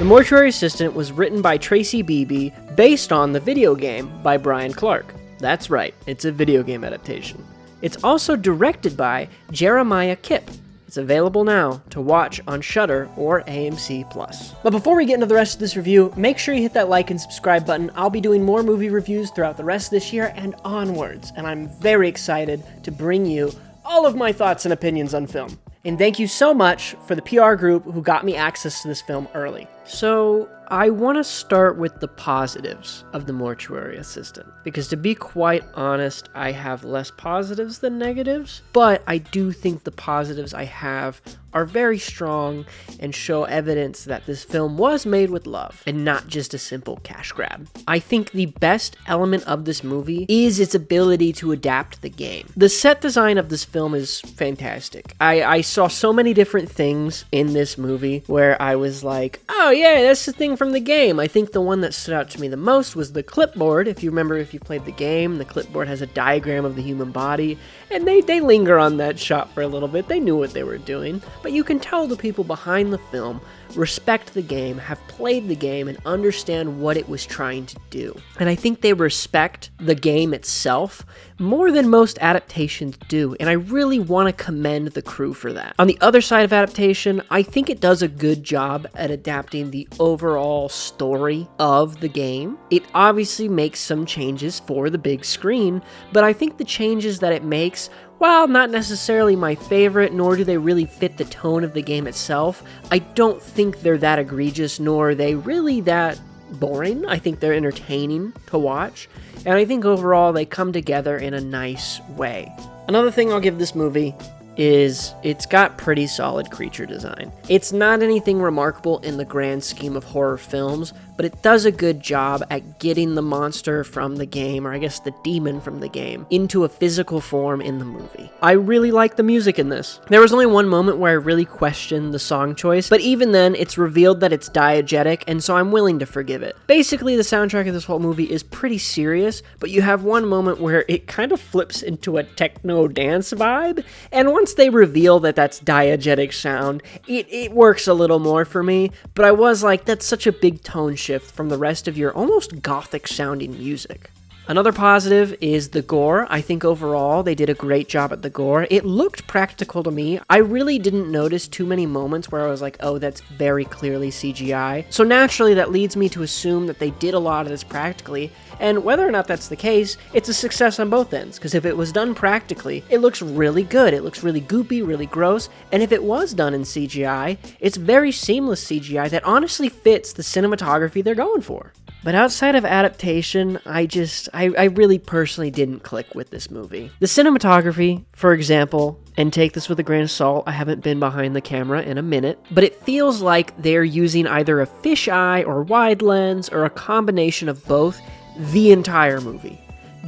Mortuary Assistant was written by Tracy Beebe, based on the video game by Brian Clark. That's right, it's a video game adaptation. It's also directed by Jeremiah Kipp. It's available now to watch on Shudder or AMC+. But before we get into the rest of this review, make sure you hit that like and subscribe button. I'll be doing more movie reviews throughout the rest of this year and onwards, and I'm very excited to bring you all of my thoughts and opinions on film. And thank you so much for the PR group who got me access to this film early. So, I want to start with the positives of The Mortuary Assistant, because to be quite honest, I have less positives than negatives, but I do think the positives I have are very strong and show evidence that this film was made with love and not just a simple cash grab. I think the best element of this movie is its ability to adapt the game. The set design of this film is fantastic. I saw so many different things in this movie where I was like, oh yeah, that's the thing from the game. I think the one that stood out to me the most was the clipboard. If you remember, if you played the game, the clipboard has a diagram of the human body, and they linger on that shot for a little bit. They knew what they were doing, but you can tell the people behind the film respect the game, have played the game, and understand what it was trying to do. And I think they respect the game itself more than most adaptations do, and I really want to commend the crew for that. On the other side of adaptation, I think it does a good job at adapting the overall story of the game. It obviously makes some changes for the big screen, but I think the changes that it makes, while not necessarily my favorite, nor do they really fit the tone of the game itself, I don't think they're that egregious, nor are they really that boring. I think they're entertaining to watch, and I think overall they come together in a nice way. Another thing I'll give this movie is it's got pretty solid creature design. It's not anything remarkable in the grand scheme of horror films, but it does a good job at getting the monster from the game, or I guess the demon from the game, into a physical form in the movie. I really like the music in this. There was only one moment where I really questioned the song choice, but even then, it's revealed that it's diegetic, and so I'm willing to forgive it. Basically, the soundtrack of this whole movie is pretty serious, but you have one moment where it kind of flips into a techno dance vibe, and once they reveal that that's diegetic sound, it works a little more for me, but I was like, that's such a big tone shift from the rest of your almost gothic sounding music. Another positive is the gore. I think overall they did a great job at the gore. It looked practical to me. I really didn't notice too many moments where I was like, oh, that's very clearly CGI. So naturally that leads me to assume that they did a lot of this practically, and whether or not that's the case, it's a success on both ends, because if it was done practically, it looks really good. It looks really goopy, really gross, and if it was done in CGI, it's very seamless CGI that honestly fits the cinematography they're going for. But outside of adaptation, I really personally didn't click with this movie. The cinematography, for example, and take this with a grain of salt, I haven't been behind the camera in a minute, but it feels like they're using either a fisheye or wide lens or a combination of both the entire movie.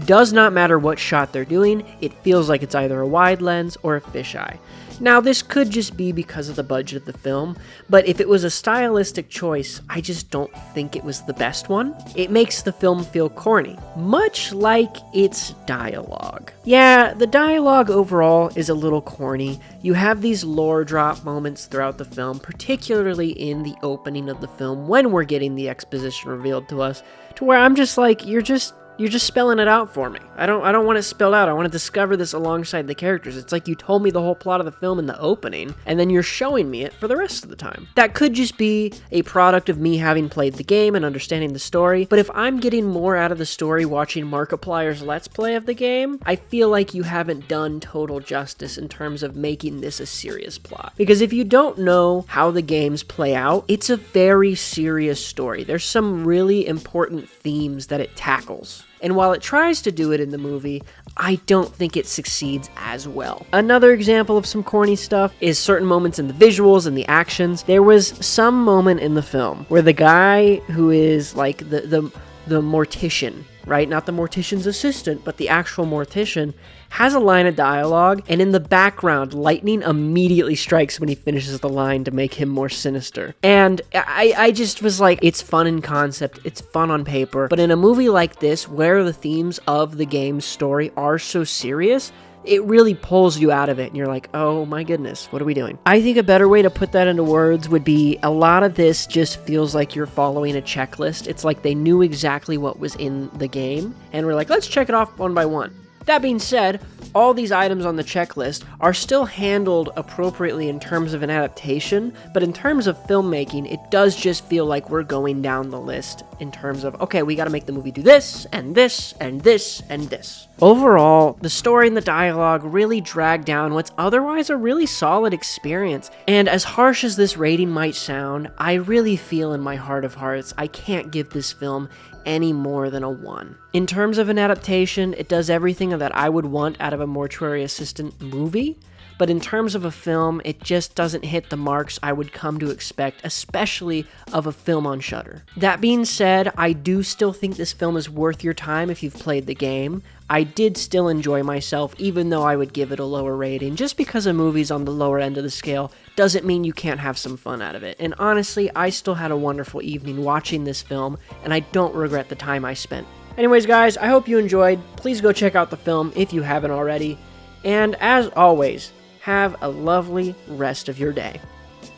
Does not matter what shot they're doing, it feels like it's either a wide lens or a fisheye. Now, this could just be because of the budget of the film, but if it was a stylistic choice, I just don't think it was the best one. It makes the film feel corny, much like its dialogue. Yeah, the dialogue overall is a little corny. You have these lore drop moments throughout the film, particularly in the opening of the film when we're getting the exposition revealed to us, to where I'm just like, you're just spelling it out for me. I don't want it spelled out. I want to discover this alongside the characters. It's like you told me the whole plot of the film in the opening, and then you're showing me it for the rest of the time. That could just be a product of me having played the game and understanding the story, but if I'm getting more out of the story watching Markiplier's Let's Play of the game, I feel like you haven't done total justice in terms of making this a serious plot. Because if you don't know how the games play out, it's a very serious story. There's some really important themes that it tackles. And while it tries to do it in the movie, I don't think it succeeds as well. Another example of some corny stuff is certain moments in the visuals and the actions. There was some moment in the film where the guy who is like the mortician, right? Not the mortician's assistant, but the actual mortician, has a line of dialogue, and in the background, lightning immediately strikes when he finishes the line to make him more sinister. And I just was like, it's fun in concept, it's fun on paper, but in a movie like this, where the themes of the game's story are so serious, it really pulls you out of it, and you're like, oh my goodness, what are we doing? I think a better way to put that into words would be a lot of this just feels like you're following a checklist. It's like they knew exactly what was in the game, and we're like, let's check it off one by one. That being said, all these items on the checklist are still handled appropriately in terms of an adaptation, but in terms of filmmaking, it does just feel like we're going down the list in terms of, okay, we gotta make the movie do this, and this, and this, and this. Overall, the story and the dialogue really drag down what's otherwise a really solid experience, and as harsh as this rating might sound, I really feel in my heart of hearts I can't give this film any more than a 1. In terms of an adaptation, it does everything that I would want out of a mortuary assistant movie, but in terms of a film, it just doesn't hit the marks I would come to expect, especially of a film on Shudder. That being said, I do still think this film is worth your time if you've played the game. I did still enjoy myself, even though I would give it a lower rating. Just because a movie's on the lower end of the scale doesn't mean you can't have some fun out of it. And honestly, I still had a wonderful evening watching this film, and I don't regret the time I spent. Anyways, guys, I hope you enjoyed. Please go check out the film if you haven't already. And as always, have a lovely rest of your day.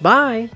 Bye!